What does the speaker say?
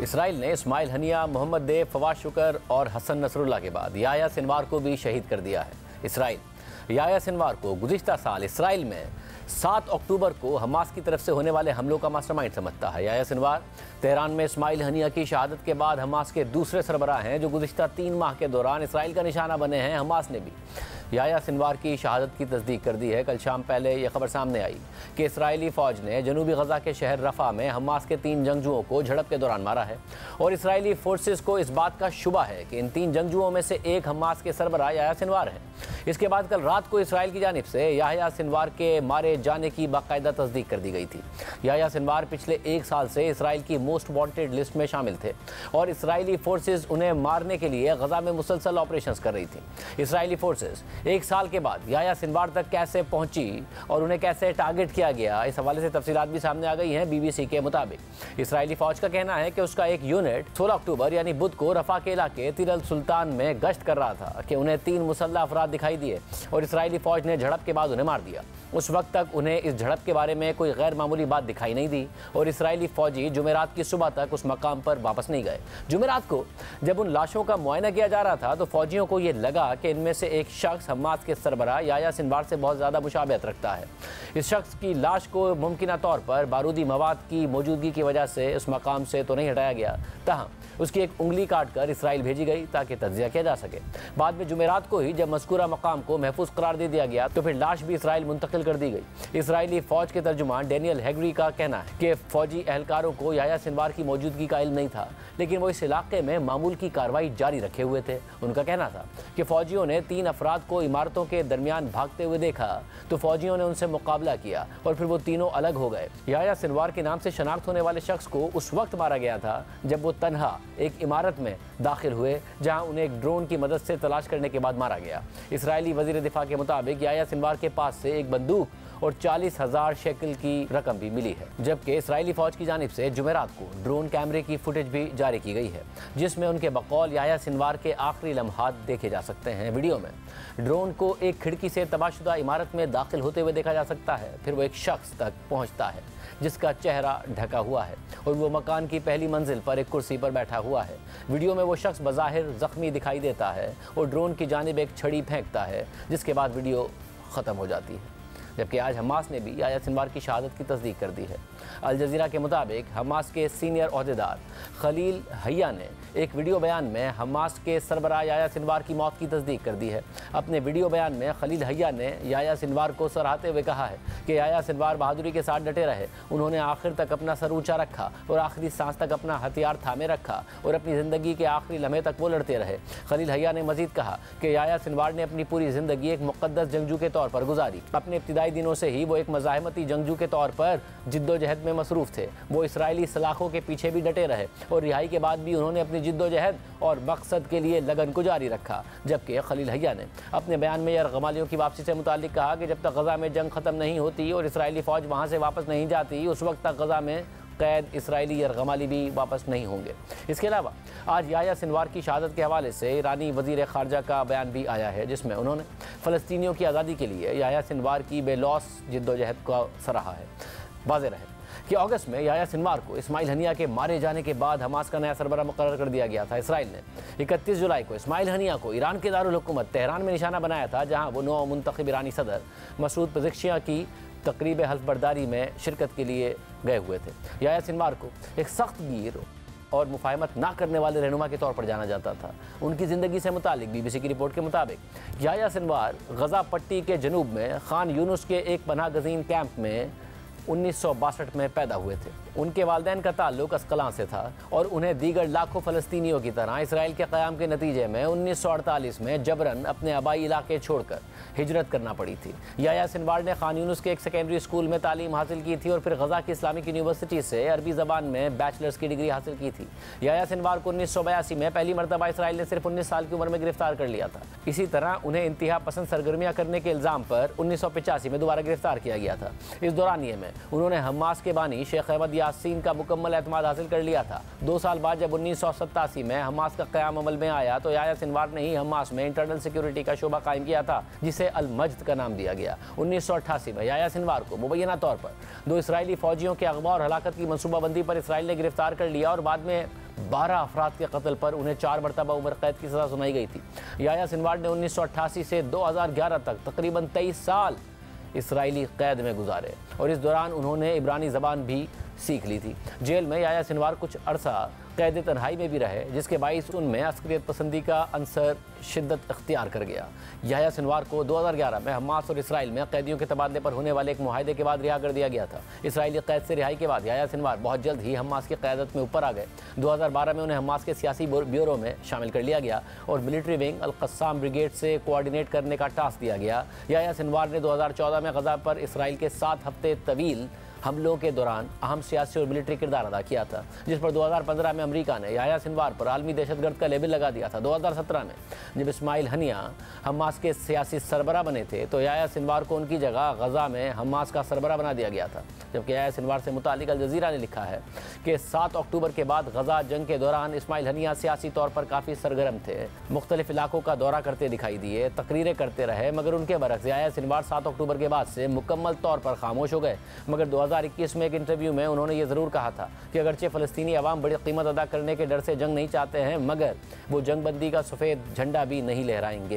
Israel ने Ismail Haniyeh, Mohammad देव, फवाद शुक्र और हसन नसरुल्लाह के बाद याह्या सिनवार को भी शहीद कर दिया है। इसराइल याह्या सिनवार को गुज़िश्ता साल इसराइल में 7 अक्टूबर को हमास की तरफ से होने वाले हमलों का मास्टरमाइंड समझता है। याह्या सिनवार तेहरान में इस्माइल हनिया की शहादत के बाद हमास के दूसरे सरबराह हैं जो गुज़िश्ता 3 माह के दौरान इसराइल का निशाना बने हैं। हमास ने भी याह्या सिनवार की शहादत की तस्दीक कर दी है। कल शाम पहले यह खबर सामने आई कि इसराइली फ़ौज ने जनूबी गजा के शहर रफ़ा में हमास के 3 जंगजुओं को झड़प के दौरान मारा है और इसराइली फोर्सेस को इस बात का शुबा है कि इन 3 जंगजुओं में से एक हमास के सरबराह याह्या सिनवार है। इसके बाद कल रात को इसराइल की जानिब से याह्या सिनवार के मारे जाने की बाकायदा तस्दीक कर दी गई थी। याह्या सिनवार पिछले 1 साल से इसराइल की मोस्ट वांटेड लिस्ट में शामिल थे और इसराइली फोर्सेस उन्हें मारने के लिए गजा में मुसलसल ऑपरेशंस कर रही थी। इसराइली फोर्सेस 1 साल के बाद याह्या सिनवार तक कैसे पहुंची और उन्हें कैसे टारगेट किया गया, इस हवाले से तफसीलात भी सामने आ गई हैं। BBC के मुताबिक इसराइली फौज का कहना है कि उसका एक यूनिट 16 अक्टूबर यानी बुध को रफा के इलाके तिर अल सुल्तान में गश्त कर रहा था कि उन्हें 3 मुसल्लह अफराद दिखाई दिए और इसराइली फौज ने झड़प के बाद उन्हें मार दिया। उस वक्त तक उन्हें इस झड़प के बारे में कोई गैर मामूली बात दिखाई नहीं दी और इसराइली फौजी जुमेरात की सुबह तक उस मकाम पर वापस नहीं गए। जुमेरात को जब उन लाशों का मुआयना किया जा रहा था तो फौजियों को यह लगा कि इनमें से एक शख्स हमास के सरबराह याह्या सिनवार से बहुत ज़्यादा मुशाबहत रखता है। इस शख्स की लाश को मुमकिना तौर पर बारूदी मवाद की मौजूदगी की वजह से उस मकाम से तो नहीं हटाया गया, ताहम उसकी एक उंगली काट कर इसराइल भेजी गई ताकि तज्जिया किया जा सके। बाद में जुमेरात को ही जब मज़कूरा मकाम को महफूज करार दे दिया गया तो फिर लाश भी इसराइल मुंतकिल कर दी गई। इसराइली फौज के तर्जुमान डेनियल हैगरी का कहना है कि फौजी एहलकारों को याह्या सिनवार की मौजूदगी का इल्म नहीं था, लेकिन वो इस इलाके में मामूल की कार्रवाई जारी रखे हुए थे। उनका कहना था कि फौजियों ने 3 अफराद को इमारतों के दरमियान भागते हुए देखा तो फौजियों ने उनसे मुकाबला किया और फिर वो तीनों अलग हो गए। याह्या सिनवार के नाम से शनाख्त होने वाले शख्स को उस वक्त मारा गया था जब वो तन्हा एक इमारत में दाखिल हुए जहां उन्हें एक ड्रोन की मदद से तलाश करने के बाद मारा गया। इसराइली वजीर दिफा के मुताबिक याह्या सिनवार के पास से एक बंदूक और 40,000 शेकल की रकम भी मिली है, जबकि इसराइली फौज की जानिब से जुमेरात को ड्रोन कैमरे की फुटेज भी जारी की गई है जिसमें उनके बकौल याह्या सिनवार के आखिरी लम्हात देखे जा सकते हैं। वीडियो में ड्रोन को एक खिड़की से तबाहशुदा इमारत में दाखिल होते हुए देखा जा सकता है, फिर वो एक शख्स तक पहुंचता है जिसका चेहरा ढका हुआ है और वो मकान की पहली मंजिल पर एक कुर्सी पर बैठा हुआ है। वीडियो में वो शख्स बज़ाहिर ज़ख्मी दिखाई देता है और ड्रोन की जानिब एक छड़ी फेंकता है जिसके बाद वीडियो ख़त्म हो जाती है। जबकि आज हमास ने भी याह्या सिनवार की शहादत की तस्दीक कर दी है। अल जज़ीरा के मुताबिक हमास के सीनियर ओहदेदार खलील हय्या ने एक वीडियो बयान में हमास के सरबराह याह्या सिनवार की मौत की तस्दीक कर दी है। अपने वीडियो बयान में खलील हय्या ने याह्या सिनवार को सराहते हुए कहा है कि याह्या सिनवार बहादुरी के साथ डटे रहे, उन्होंने आखिर तक अपना सर ऊंचा रखा और आखिरी सांस तक अपना हथियार थामे रखा और अपनी ज़िंदगी के आखिरी लम्हे तक वो लड़ते रहे। खलील हय्या ने मजीद कहा कि याह्या सिनवार ने अपनी पूरी ज़िंदगी एक मुक़द्दस जंगजू के तौर पर गुजारी। अपने इब्तिदाई दिनों से ही वो एक मज़ाहमती जंगजू के तौर पर जिद्दोजहद में मसरूफ़ थे। वो इसराइली सलाखों के पीछे भी डटे रहे और रिहाई के बाद भी उन्होंने अपनी जिद्दोजहद और मकसद के लिए लगन को जारी रखा। जबकि खलील हय्या ने अपने बयान में यरगमालियों की वापसी से मुतालिक कहा कि जब तक गजा में जंग ख़त्म नहीं होती और इसराइली फ़ौज वहाँ से वापस नहीं जाती उस वक्त तक गजा में कैद इसराइली यरगमाली भी वापस नहीं होंगे। इसके अलावा आज याह्या सिनवार की शहादत के हवाले से ईरानी वज़ीर ख़ारजा का बयान भी आया है जिसमें उन्होंने फ़लस्तीनियों की आज़ादी के लिए याह्या सिनवार की बेलौस जिद्दोजहद को सराहा है। वाज़ेह रहे कि अगस्त में याह्या सिनवार को इस्माइल हनिया के मारे जाने के बाद हमास का नया सरबराह मुकर्रर कर दिया गया था। इसराइल ने 31 जुलाई को इस्माइल हनिया को ईरान के दारुल हुकूमत तेहरान में निशाना बनाया था जहां वो नौ मुंतखब ईरानी सदर मसूद पेज़ेश्कियान की तकरीब हल्फ़बरदारी में शिरकत के लिए गए हुए थे। याह्या सिनवार को एक सख्त गिर और मुफाहमत ना करने वाले रहनुमा के तौर पर जाना जाता था। उनकी ज़िंदगी से मुतालिक BBC की रिपोर्ट के मुताबिक याह्या सिनवार गजा पट्टी के जनूब में खान यूनुस के एक पनाह गज़ीन कैंप में 1962 में पैदा हुए थे। उनके वालिदैन का ताल्लुक अस्कलान से था और उन्हें दीगर लाखों फ़लस्तीनियों की तरह इसराइल के क़याम के नतीजे में 1948 में जबरन अपने आबाई इलाके छोड़कर हिजरत करना पड़ी थी। याह्या सिनवार ने खान यूनुस के एक सेकेंडरी स्कूल में तालीम हासिल की थी और फिर गजा की इस्लामिक यूनिवर्सिटी से अरबी ज़बान में बैचलर्स की डिग्री हासिल की थी। याह्या सिनवार को 1982 में पहली मरतबा इसराइल ने सिर्फ 19 साल की उम्र में गिरफ्तार कर लिया था। इसी तरह उन्हें इंतहा पसंद सरगर्मियाँ करने के इल्ज़ाम पर 1985 में दोबारा गिरफ्तार किया गया था। इस दौरानिये में उन्होंने हमास के बानी शेख अहमद यासीन का मुकम्मल एतमाद हासिल कर लिया था। 2 साल बाद जब 1987 में हमास का क़याम अमल में आया तो याह्या सिनवार ने ही हमास में इंटरनल सिक्योरिटी का शोबा कायम किया था जिसे अल मज्द का नाम दिया गया। 1988 में याह्या सिनवार को मुबैना तौर पर 2 इसराइली फ़ौजियों के अगवा और हलाकत की मनसूबाबंदी पर इसराइल ने गिरफ्तार कर लिया और बाद में 12 अफराद के कत्ल पर उन्हें 4 मरतबा उम्र कैद की सज़ा सुनाई गई थी। याह्या सिनवार ने 1988 से 2011 तक तकरीबन 23 साल इसराइली कैद में गुजारे और इस दौरान उन्होंने इब्रानी ज़बान भी सीख ली थी। जेल में याह्या सिनवार कुछ अरसा कैद तन्हाई में भी रहे, जिसके बाइस उनमें अस्करियत पसंदी का अंसर शिद्दत अख्तियार कर गया। याह्या सिनवार को 2011 में हमास और इसराइल में कैदियों के तबादले पर होने वाले एक मुआहदे के बाद रिहा कर दिया गया था। इसराइली कैद से रिहाई के बाद याह्या सिनवार बहुत जल्द ही हमास की क़यादत में ऊपर आ गए। 2012 में उन्हें हमास के सियासी ब्यूरो में शामिल कर लिया गया और मिलिट्री विंग अल-क़स्साम ब्रिगेड से कोऑर्डिनेट करने का टास्क दिया गया। याह्या सिनवार ने 2014 में गज़ा पर इसराइल के 7 हफ्ते तवील हमलों के दौरान अहम सियासी और मिलिट्री किरदार अदा किया था, जिस पर 2015 में अमेरिका ने याह्या सिनवार पर आलमी दहशतगर्द का लेबल लगा दिया था। 2017 में जब इस्माइल हनिया हमास के सियासी सरबराह बने थे तो याह्या सिनवार को उनकी जगह गज़ा में हमास का सरबराह बना दिया गया था। जबकि याह्या सिनवार से मुतालिक अल जज़ीरा ने लिखा है कि 7 अक्टूबर के बाद गज़ा जंग के दौरान इस्माइल हनिया सियासी तौर पर काफ़ी सरगर्म थे, मुख्तलिफ इलाकों का दौरा करते दिखाई दिए, तकरीरें करते रहे, मगर उनके बरक्स याह्या सिनवार 7 अक्टूबर के बाद से मुकम्मल तौर पर खामोश हो गए। मगर 2021 में एक इंटरव्यू में उन्होंने ये ज़रूर कहा था कि अगरचे फ़लस्तीनी अवाम बड़ी कीमत अदा करने के डर से जंग नहीं चाहते हैं, मगर वो जंगबंदी का सफ़ेद झंडा भी नहीं लहराएंगे।